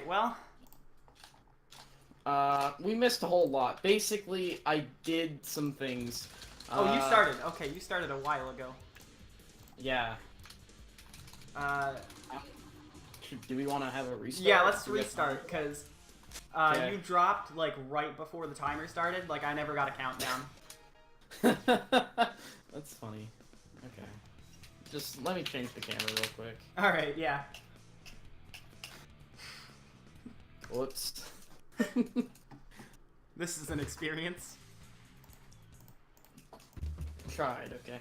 well. We missed a whole lot. Basically, I did some things. Oh, you started. Okay, you started a while ago. Yeah. Uh, Do we want to have a restart? yeah, let's restart, because you dropped, like, right before the timer started. Like, I never got a countdown. That's funny. Okay. Just let me change the camera real quick. Alright, yeah. Whoops. This is an experience. Tried, okay.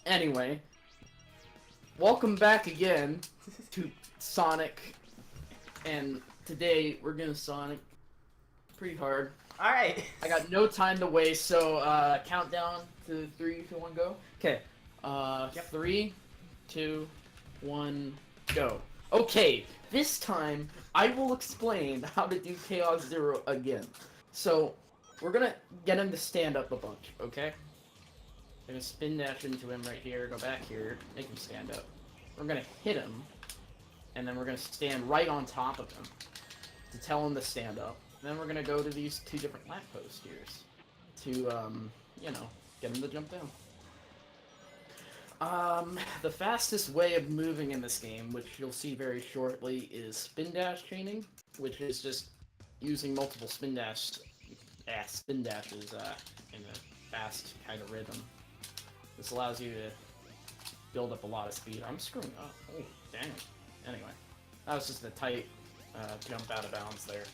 Anyway, welcome back again to Sonic, and today we're gonna Sonic pretty hard. Alright. I got no time to waste, so countdown to 3, 2, 1, go. Okay. Yep. 3, 2, 1, go. Okay, this time I will explain how to do Chaos Zero again. So, we're gonna get him to stand up a bunch, okay? I'm gonna spin dash into him right here, go back here, make him stand up. We're gonna hit him, and then we're gonna stand right on top of him to tell him to stand up. And then we're gonna go to these 2 different lamppost here to, you know, get him to jump down. The fastest way of moving in this game, which you'll see very shortly, is spin dash chaining, which is just using multiple spin dashes in a fast kind of rhythm. This allows you to build up a lot of speed. I'm screwing up. Oh, dang. Anyway, that was just a tight jump out of bounds there.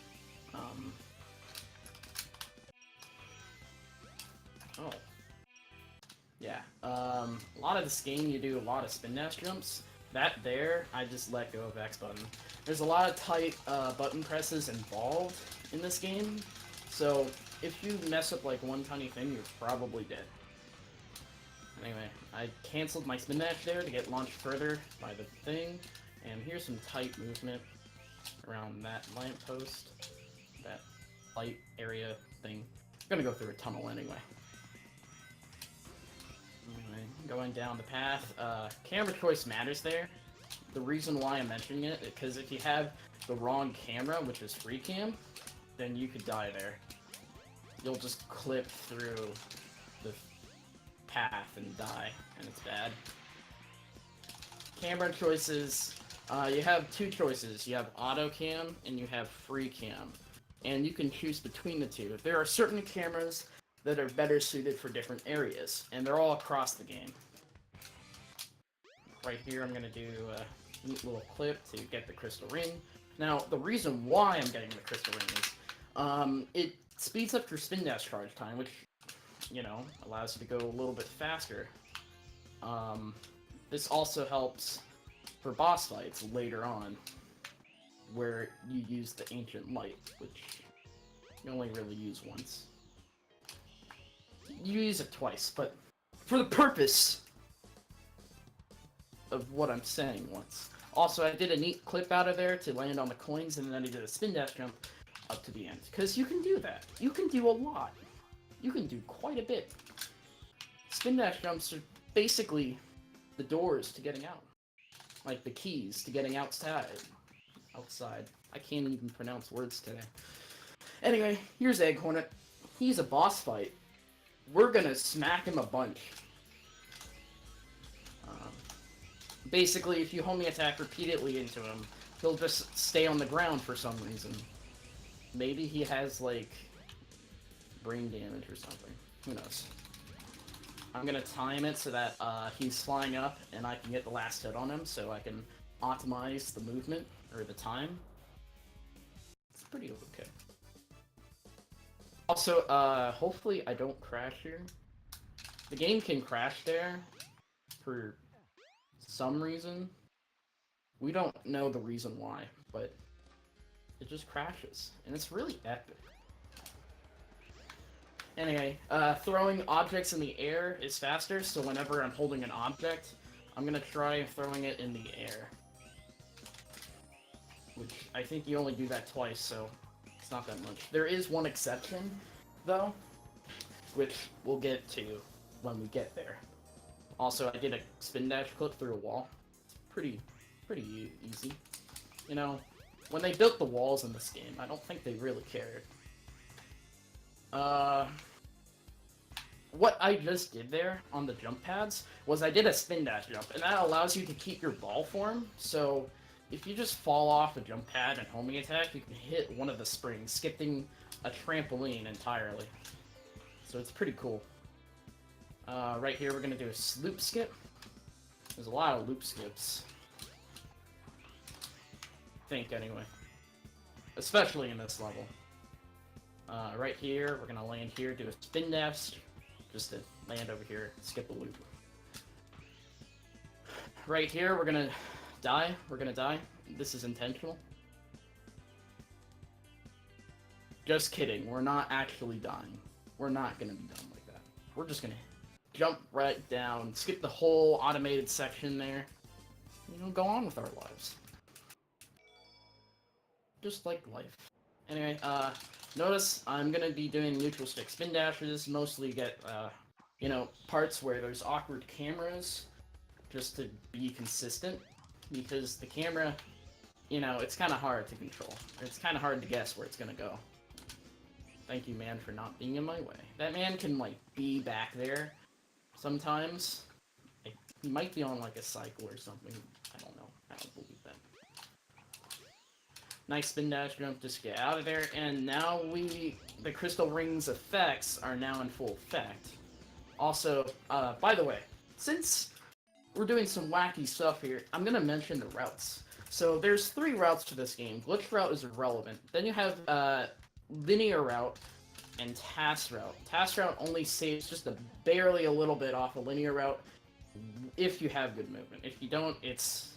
Oh. Yeah, a lot of this game you do a lot of spin dash jumps. That there, I just let go of X button. There's a lot of tight button presses involved in this game, so if you mess up like one tiny thing, you're probably dead. Anyway, I canceled my spin dash there to get launched further by the thing, and here's some tight movement around that lamppost, that light area thing. I'm gonna go through a tunnel anyway. Anyway, going down the path, camera choice matters there. The reason why I'm mentioning it is because if you have the wrong camera, which is free cam, then you could die there. You'll just clip through the path and die, and it's bad. Camera choices, you have 2 choices. You have auto cam and you have free cam, and you can choose between the 2. There are certain cameras that are better suited for different areas, and they're all across the game. Right here I'm going to do a neat little clip to get the crystal ring. Now, the reason why I'm getting the crystal ring is, it speeds up your spin dash charge time, which, you know, allows you to go a little bit faster. This also helps for boss fights later on, where you use the ancient light, which you only really use once. You use it twice, but for the purpose of what I'm saying once. Also, I did a neat clip out of there to land on the coins, and then I did a spin dash jump up to the end. Because you can do that. You can do a lot. You can do quite a bit. Spin dash jumps are basically the doors to getting out. Like the keys to getting outside. I can't even pronounce words today. Anyway, here's Egg Hornet. He's a boss fight. We're gonna smack him a bunch. Basically, if you homie attack repeatedly into him, he'll just stay on the ground for some reason. Maybe he has, like, brain damage or something. Who knows? I'm gonna time it so that he's flying up and I can get the last hit on him, so I can optimize the movement, or the time. It's pretty okay. Also, hopefully I don't crash here. The game can crash there for some reason. We don't know the reason why, but it just crashes, and it's really epic. Anyway, throwing objects in the air is faster, so whenever I'm holding an object, I'm gonna try throwing it in the air. Which, I think you only do that twice, so it's not that much. There is one exception, though, which we'll get to when we get there. Also, I did a spin dash clip through a wall. It's pretty easy. You know, when they built the walls in this game, I don't think they really cared. What I just did there on the jump pads was I did a spin dash jump, and that allows you to keep your ball form. So if you just fall off a jump pad and homing attack, you can hit one of the springs, skipping a trampoline entirely. So it's pretty cool. Right here we're going to do a loop skip. There's a lot of loop skips. I think, anyway. Especially in this level. Right here, we're going to land here, do a spin dash, just to land over here, skip a loop. Right here, we're going to die. We're going to die. This is intentional. Just kidding. We're not actually dying. We're not going to be done like that. We're just going to jump right down, skip the whole automated section there, you know, go on with our lives. Just like life. Anyway, notice I'm gonna be doing neutral stick spin dashes, mostly get, you know, parts where there's awkward cameras, just to be consistent, because the camera, you know, it's kind of hard to control. It's kind of hard to guess where it's gonna go. Thank you, man, for not being in my way. That man can, like, be back there sometimes. Like, he might be on, like, a cycle or something. I don't know. I don't believe that. Nice spin dash jump, just get out of there, and now the crystal rings effects are now in full effect. Also, by the way, since we're doing some wacky stuff here, I'm gonna mention the routes. So there's 3 routes to this game. Glitch route is irrelevant. Then you have, linear route and task route. Task route only saves just barely a little bit off a linear route if you have good movement. If you don't, it's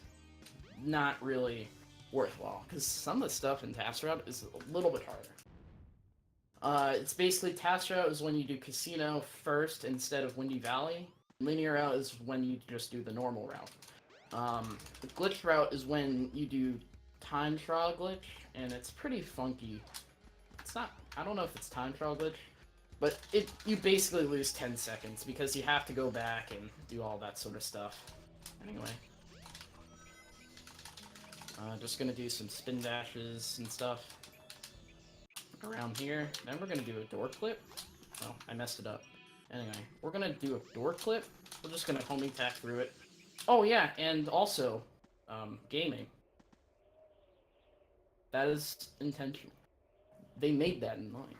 not really worthwhile, because some of the stuff in task route is a little bit harder. It's basically, task route is when you do casino first instead of Windy Valley. Linear route is when you just do the normal route. The glitch route is when you do time trial glitch, and it's pretty funky. It's not, I don't know if it's time trial glitch, but you basically lose 10 seconds because you have to go back and do all that sort of stuff. Anyway. Just gonna do some spin dashes and stuff around here. Then we're gonna do a door clip. Oh, I messed it up. Anyway, we're gonna do a door clip. We're just gonna homing attack through it. Oh yeah, and also, gaming. That is intentional. They made that in mind.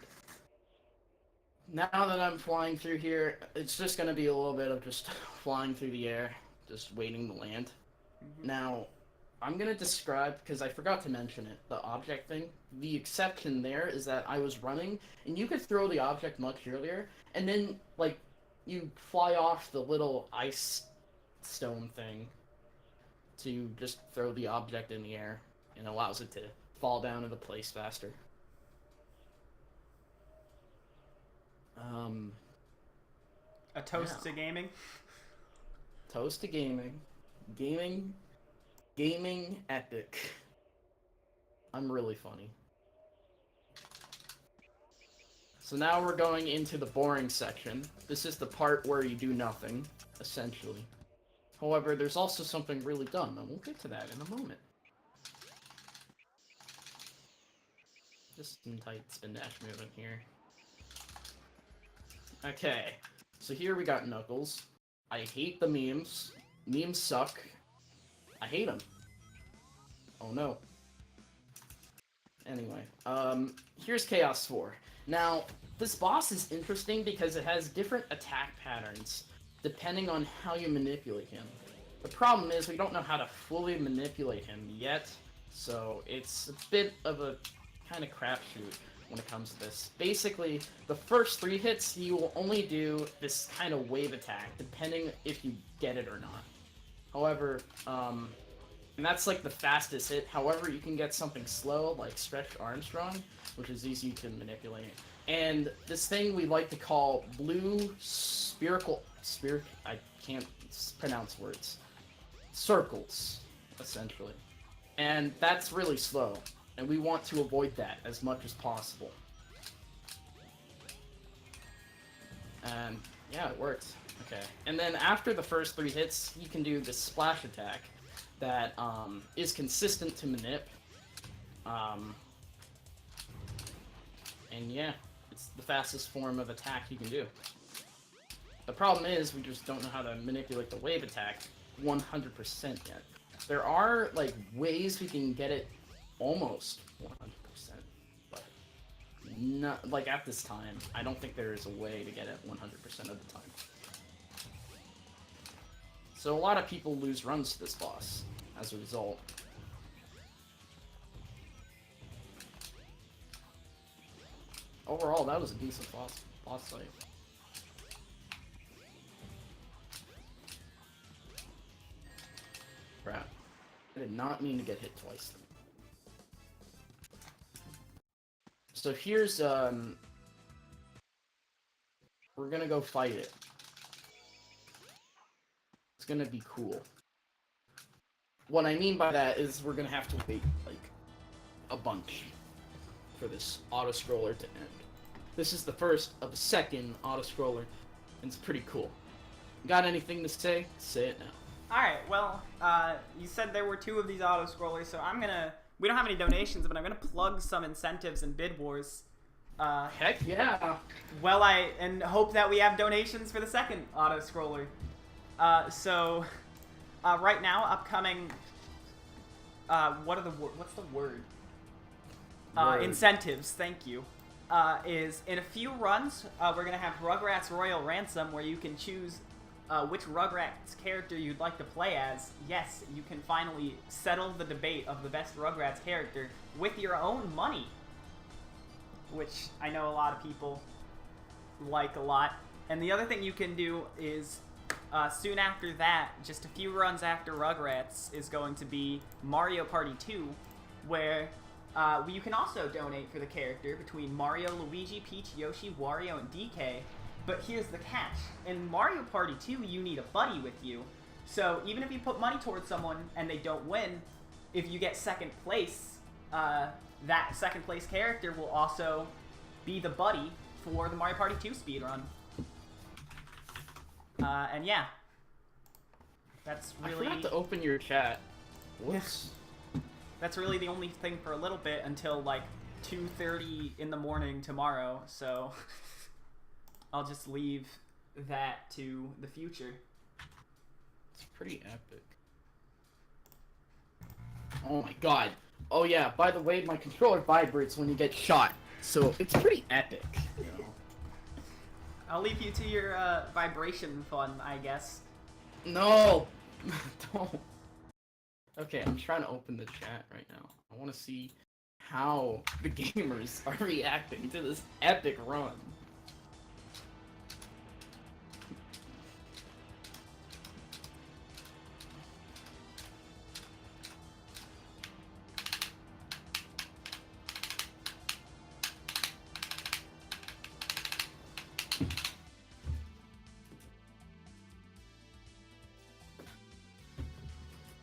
Now that I'm flying through here, it's just gonna be a little bit of just flying through the air, just waiting to land. Now, I'm gonna describe, because I forgot to mention it, the object thing. The exception there is that I was running, and you could throw the object much earlier, and then, like, you fly off the little ice stone thing to just throw the object in the air, and allows it to fall down into place faster. A toast to gaming? Toast to gaming. Gaming epic. I'm really funny. So now we're going into the boring section. This is the part where you do nothing, essentially. However, there's also something really dumb, and we'll get to that in a moment. Just some tight spin dash movement here. Okay, so here we got Knuckles. I hate the memes. Memes suck. I hate them. Oh no. Anyway, here's Chaos 4. Now, this boss is interesting because it has different attack patterns depending on how you manipulate him. The problem is we don't know how to fully manipulate him yet, so it's a bit of a kind of crapshoot when it comes to this. Basically, the first 3 hits, you will only do this kind of wave attack, depending if you get it or not. However, and that's like the fastest hit. However, you can get something slow, like Stretched Armstrong, which is easy to manipulate. And this thing we like to call blue I can't pronounce words. Circles, essentially. And that's really slow. And we want to avoid that as much as possible. And yeah, it works. Okay, and then after the first 3 hits, you can do this splash attack that is consistent to Manip. And yeah, it's the fastest form of attack you can do. The problem is, we just don't know how to manipulate the wave attack 100% yet. There are, like, ways we can get it almost 100%, but not, like, at this time, I don't think there is a way to get it 100% of the time. So a lot of people lose runs to this boss as a result. Overall, that was a decent boss fight. Crap. I did not mean to get hit twice. So here's, we're gonna go fight it. It's gonna be cool. What I mean by that is we're gonna have to wait, like, a bunch for this auto-scroller to end. This is the first of the second auto-scroller, and it's pretty cool. Got anything to say? Say it now. Alright, well, you said there were 2 of these auto-scrollers, so I'm gonna... We don't have any donations, but I'm gonna plug some incentives in Bid Wars. Heck yeah! Well, and hope that we have donations for the second auto-scroller. Right now, upcoming... what's the word? Incentives, thank you. Is in a few runs, we're gonna have Rugrats Royal Ransom, where you can choose which Rugrats character you'd like to play as. Yes, you can finally settle the debate of the best Rugrats character with your own money, which I know a lot of people like a lot. And the other thing you can do is, soon after that, just a few runs after Rugrats, is going to be Mario Party 2, where you can also donate for the character between Mario, Luigi, Peach, Yoshi, Wario, and DK. But here's the catch. In Mario Party 2, you need a buddy with you. So even if you put money towards someone and they don't win, if you get second place, that second place character will also be the buddy for the Mario Party 2 speedrun. And yeah. That's really... I forgot to open your chat. Whoops. That's really the only thing for a little bit until, like, 2:30 in the morning tomorrow, so I'll just leave that to the future. It's pretty epic. Oh my god. Oh yeah, by the way, my controller vibrates when you get shot, so it's pretty epic, you know. I'll leave you to your vibration fun, I guess. No! Don't. Okay, I'm trying to open the chat right now. I want to see how the gamers are reacting to this epic run.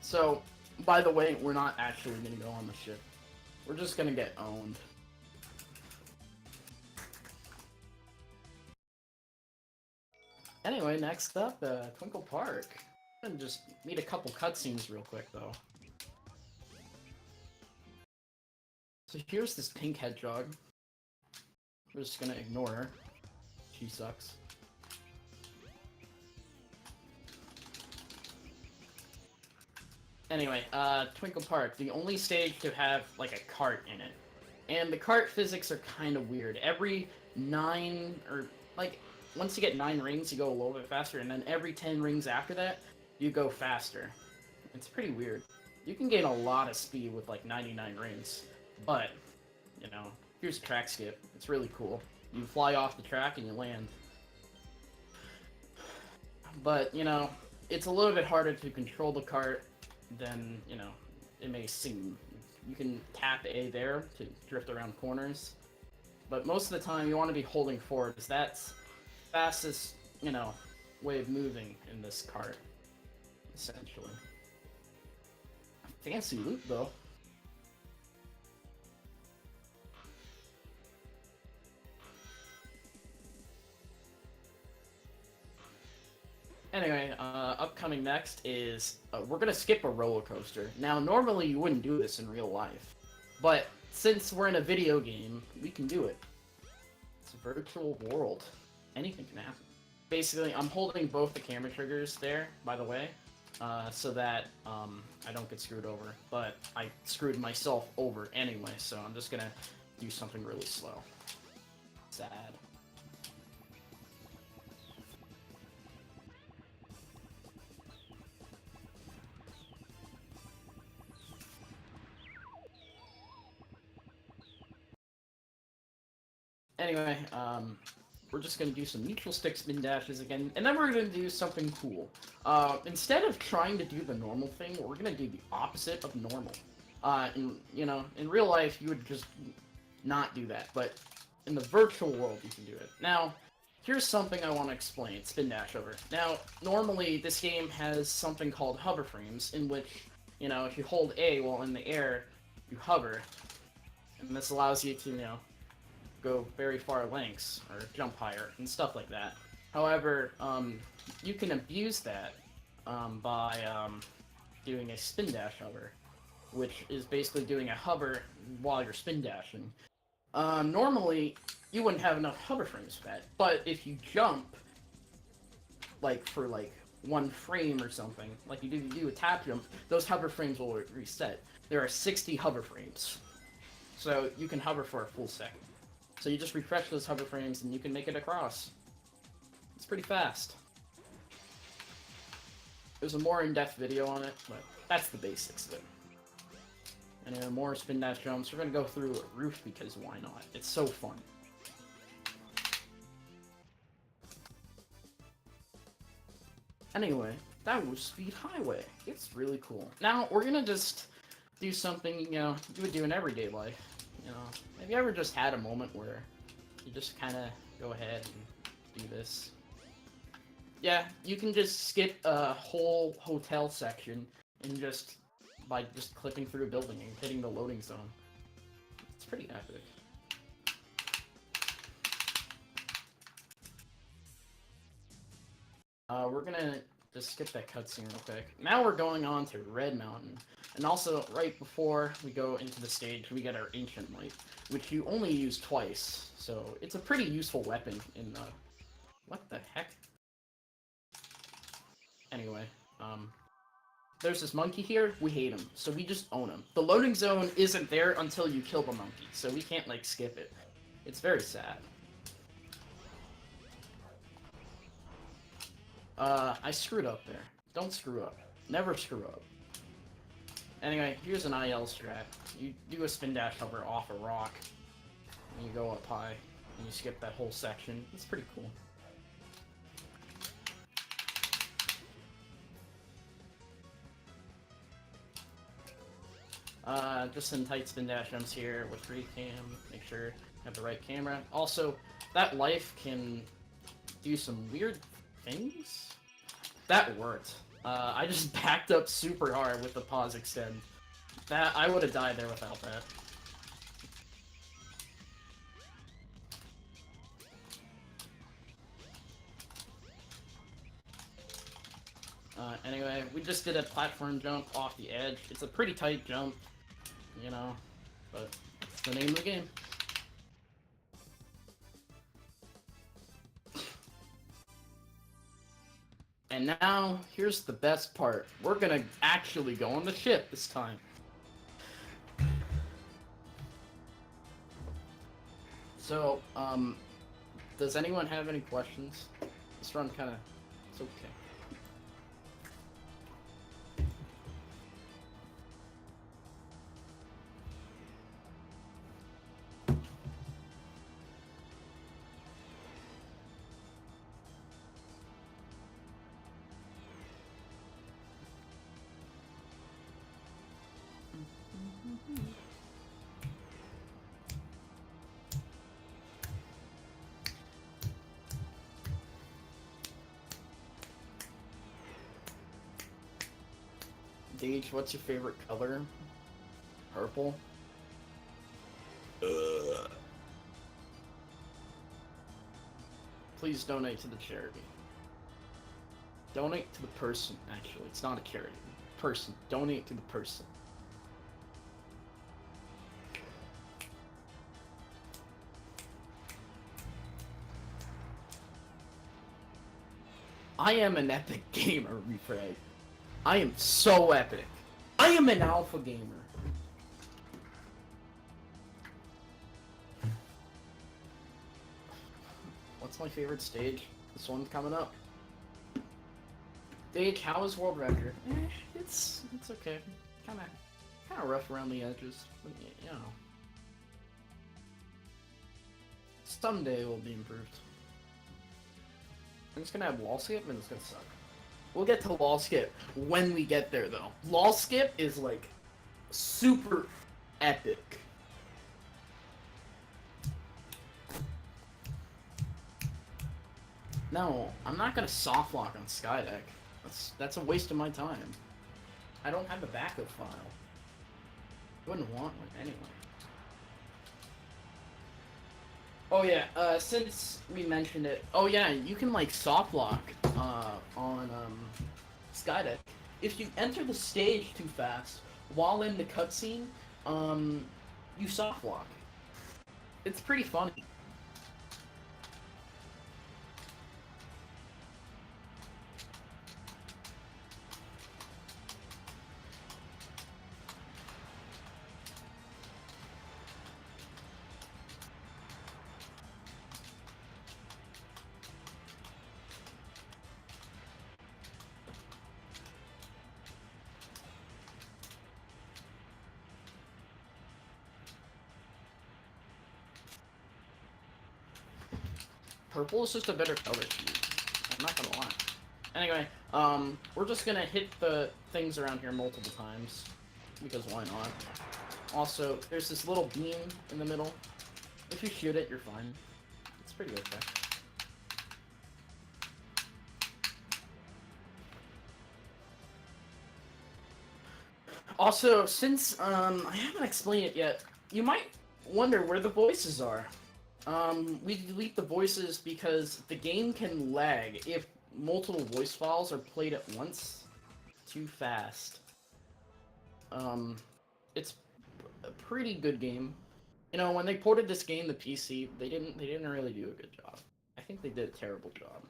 So, by the way, we're not actually gonna go on the ship. We're just gonna get owned. Anyway, next up, Twinkle Park. I'm gonna just meet a couple cutscenes real quick, though. So here's this pink hedgehog. We're just gonna ignore her. She sucks. Anyway, Twinkle Park, the only stage to have, like, a cart in it. And the cart physics are kind of weird. Every 9, or, like, once you get 9 rings, you go a little bit faster, and then every 10 rings after that, you go faster. It's pretty weird. You can gain a lot of speed with, like, 99 rings. But, you know, here's track skip. It's really cool. You fly off the track and you land. But, you know, it's a little bit harder to control the cart than, you know, it may seem. You can tap A there to drift around corners, but most of the time you want to be holding forward, because that's the fastest, you know, way of moving in this cart, essentially. Fancy loot, though. Anyway, upcoming next is we're gonna skip a roller coaster. Now, normally you wouldn't do this in real life, but since we're in a video game, we can do it. It's a virtual world. Anything can happen. Basically, I'm holding both the camera triggers there, by the way, so that I don't get screwed over. But I screwed myself over anyway, so I'm just gonna do something really slow. Sad. Anyway, we're just gonna do some neutral stick spin dashes again, and then we're gonna do something cool. Instead of trying to do the normal thing, we're gonna do the opposite of normal. In real life, you would just not do that, but in the virtual world, you can do it. Now, here's something I want to explain, spin dash over. Now, normally, this game has something called hover frames, in which, if you hold A while in the air, you hover, and this allows you to, go very far lengths, or jump higher, and stuff like that. However, you can abuse that by doing a spin dash hover, which is basically doing a hover while you're spin dashing. Normally, you wouldn't have enough hover frames for that, but if you jump, for one frame or something, like you do a tap jump, those hover frames will reset. There are 60 hover frames, so you can hover for a full second. So you just refresh those hover frames and you can make it across. It's pretty fast. There's a more in-depth video on it, but that's the basics of it. And more spin dash jumps. We're gonna go through a roof because why not? It's so fun. Anyway, that was Speed Highway. It's really cool. Now, we're gonna just do something, you would do in everyday life. Have you ever just had a moment where you just kind of go ahead and do this? Yeah, you can just skip a whole hotel section and by just clicking through a building and hitting the loading zone. It's pretty epic. We're gonna just skip that cutscene real quick. Now we're going on to Red Mountain. And also, right before we go into the stage, we get our Ancient Light, which you only use twice. So, it's a pretty useful weapon in the... What the heck? Anyway, there's this monkey here, we hate him, so we just own him. The loading zone isn't there until you kill the monkey, so we can't, skip it. It's very sad. I screwed up there. Don't screw up. Never screw up. Anyway, here's an IL strat. You do a spin dash hover off a rock, and you go up high, and you skip that whole section. It's pretty cool. Just some tight spin dash jumps here with 3 cam. Make sure you have the right camera. Also, that life can do some weird things. That worked. I just backed up super hard with the pause extend. I would have died there without that. Anyway, we just did a platform jump off the edge. It's a pretty tight jump, but it's the name of the game. And now, here's the best part. We're gonna actually go on the ship this time. So, does anyone have any questions? This run kinda... it's okay. Dage, what's your favorite color? Purple? Please donate to the charity. Donate to the person, actually. It's not a charity. Person. Donate to the person. I am an epic gamer, we pray. I am so epic. I am an alpha gamer. What's my favorite stage? This one's coming up. Dage, how is world record? It's okay. Kinda rough around the edges, but you know. Someday it will be improved. I'm just gonna have wall skip and it's gonna suck. We'll get to wall skip when we get there though. Wall skip is like super epic. No, I'm not gonna soft lock on Skydeck. That's a waste of my time. I don't have a backup file. I wouldn't want one anyway. Oh yeah, since we mentioned it, oh yeah, you can like soft lock on Skydeck. If you enter the stage too fast while in the cutscene, you soft lock. It's pretty funny. Purple is just a better color to me. I'm not gonna lie. Anyway, we're just gonna hit the things around here multiple times, because why not? Also, there's this little beam in the middle. If you shoot it, you're fine. It's pretty okay. Also, since, I haven't explained it yet, you might wonder where the voices are. We delete the voices because the game can lag if multiple voice files are played at once too fast. It's a pretty good game. You know, when they ported this game to PC, they didn't really do a good job. I think they did a terrible job.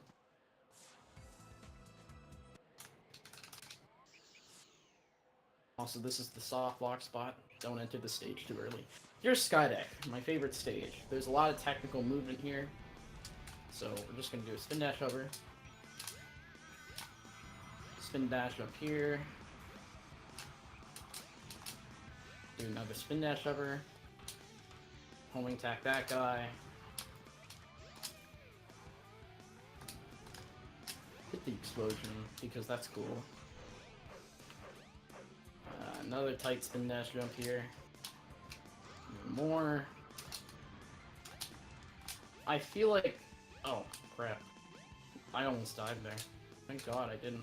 Also, this is the soft lock spot. Don't enter the stage too early. Here's Skydeck, my favorite stage. There's a lot of technical movement here. So we're just gonna do a spin dash over. Spin dash up here. Do another spin dash over. Homing attack that guy. Hit the explosion, because that's cool. Another tight spin dash jump here. Even more. I feel like... Oh, crap. I almost died there. Thank God I didn't.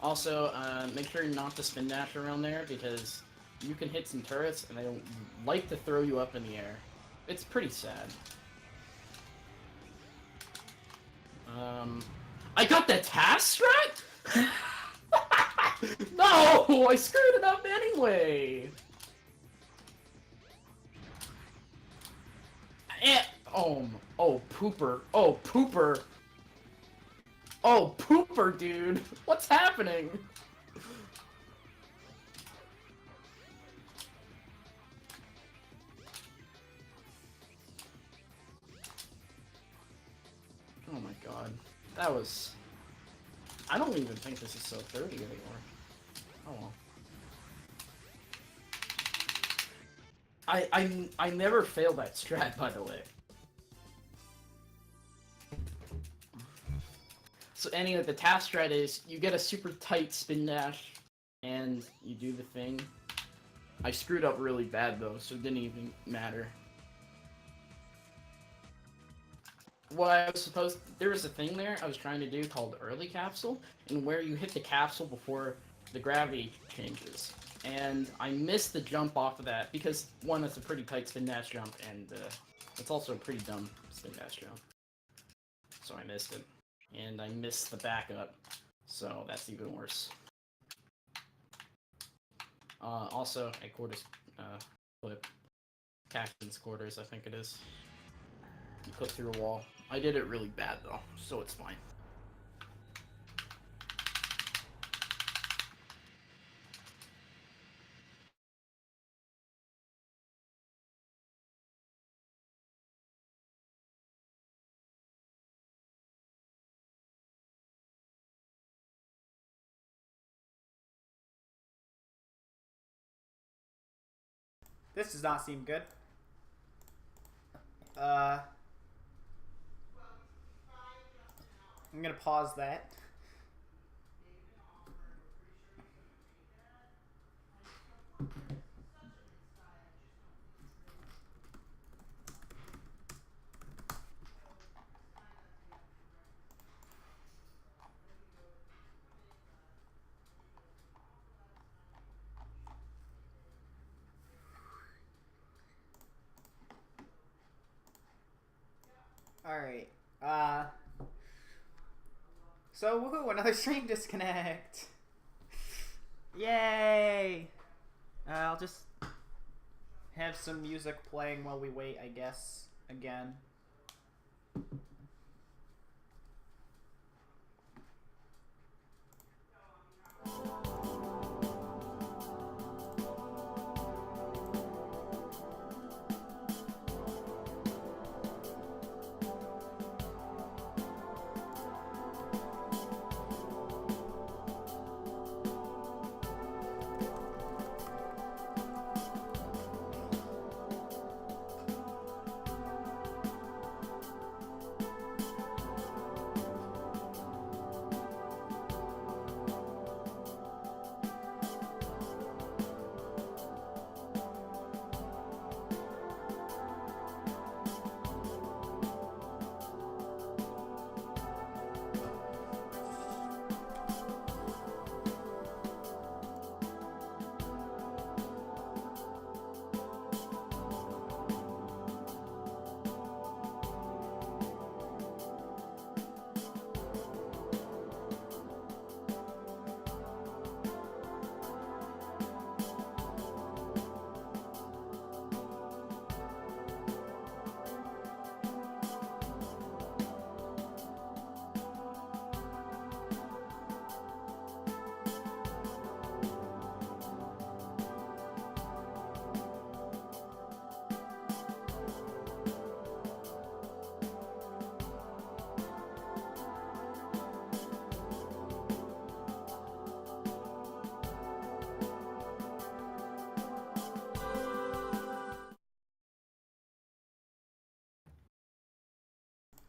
Also, make sure not to spin dash around there, because you can hit some turrets and they don't like to throw you up in the air. It's pretty sad. I got the task strat? No! I screwed it up anyway! Oh, pooper. Oh, pooper. Oh, pooper, dude. What's happening? Oh my god. That was... I don't even think this is so 30 anymore. Oh well. I never failed that strat, by the way. So anyway, the task strat is, you get a super tight spin dash, and you do the thing. I screwed up really bad though, so it didn't even matter. What I was supposed... There was a thing there I was trying to do called early capsule, and where you hit the capsule before the gravity changes. And I missed the jump off of that, because one, it's a pretty tight spin dash jump, and It's also a pretty dumb spin dash jump. So I missed it. And I missed the backup. So that's even worse. Also, at quarters, clip. Captain's quarters, I think it is. You clip through a wall. I did it really bad though, so it's fine. This does not seem good. I'm gonna pause that. Alright. So, woohoo, another stream disconnect! Yay! I'll just have some music playing while we wait, I guess, again.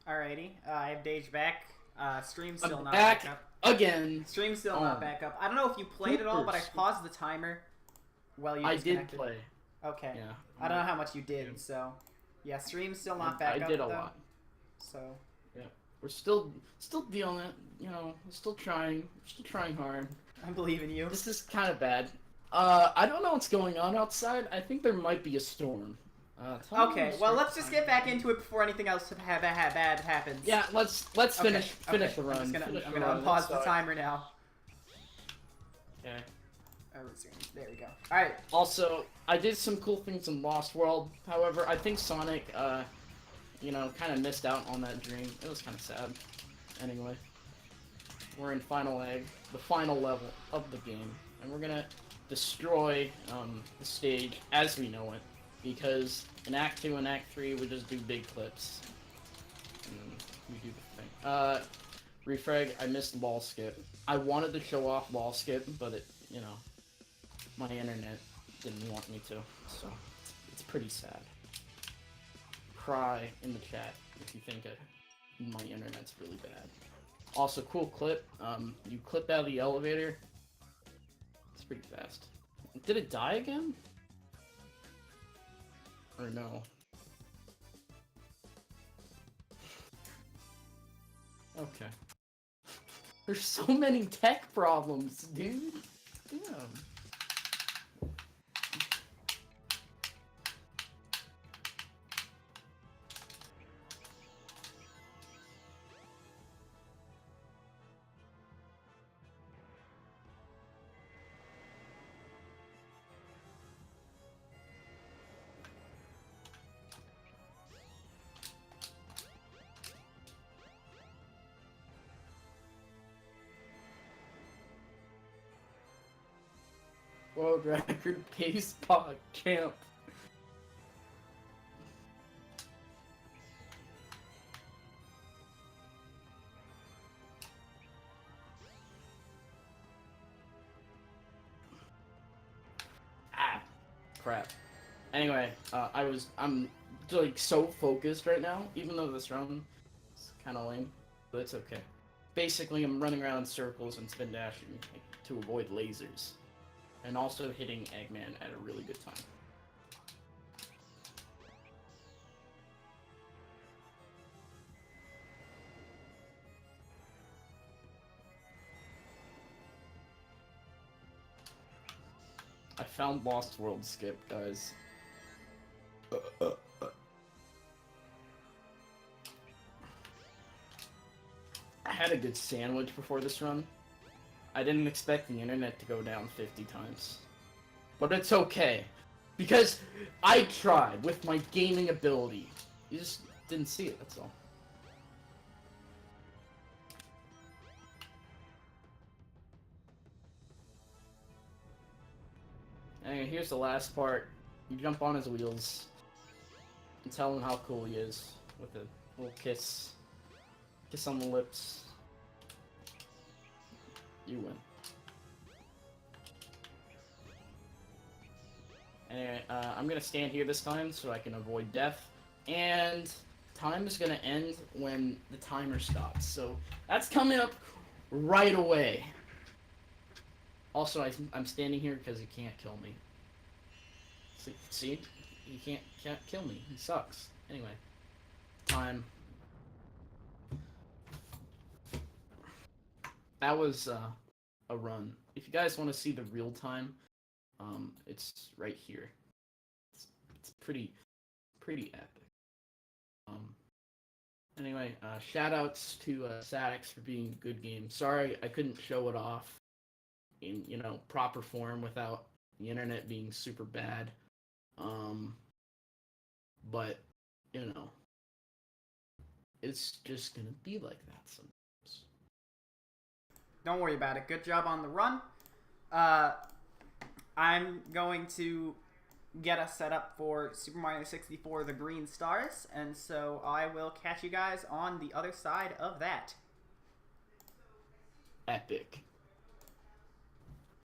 Alrighty, I have Dage back. Stream's still not back up. Again. Stream's still not back up. I don't know if you played it all, but I paused the timer while you disconnected. I did play. Okay. Yeah. I don't know how much you did, so yeah, stream's still not back up. I did a though, lot. So yeah, we're still dealing it. You know, we're still trying. We're still trying hard. I believe in you. This is kind of bad. I don't know what's going on outside. I think there might be a storm. Okay, well, let's just get back into it before anything else bad happens. Yeah, let's finish the run. I'm gonna unpause the timer now. Okay. There we go. Alright. Also, I did some cool things in Lost World. However, I think Sonic, you know, kind of missed out on that dream. It was kind of sad. Anyway, we're in Final Egg, the final level of the game, and we're gonna destroy the stage as we know it. Because in Act 2 and Act 3, we just do big clips. And we do the thing. Refrag, I missed wall skip. I wanted to show off wall skip, but it, you know, my internet didn't want me to. So, it's pretty sad. Cry in the chat if you think my internet's really bad. Also, cool clip. You clip out of the elevator. It's pretty fast. Did it die again? Or no? Okay. There's so many tech problems, dude. Damn. World record baseball champ. Ah, crap. Anyway, I'm like so focused right now, even though this run is kind of lame, but it's okay. Basically, I'm running around in circles and spin dashing to avoid lasers, and also hitting Eggman at a really good time. I found Lost World Skip, guys. I had a good sandwich before this run. I didn't expect the internet to go down 50 times. But it's okay. Because I tried with my gaming ability. You just didn't see it, that's all. Anyway, here's the last part. You jump on his wheels and tell him how cool he is with a little kiss. Kiss on the lips. You win. Anyway, I'm gonna stand here this time so I can avoid death. And time is gonna end when the timer stops. So that's coming up right away. Also, I'm standing here because he can't kill me. See? He can't kill me. He sucks. Anyway. Time. That was a run. If you guys want to see the real time, it's right here. It's pretty epic. Anyway, shoutouts to ShadowCash for being a good game. Sorry I couldn't show it off in, proper form without the internet being super bad. But, it's just gonna be like that sometimes. Don't worry about it. Good job on the run. I'm going to get us set up for Super Mario 64 The Green Stars, and so I will catch you guys on the other side of that. Epic.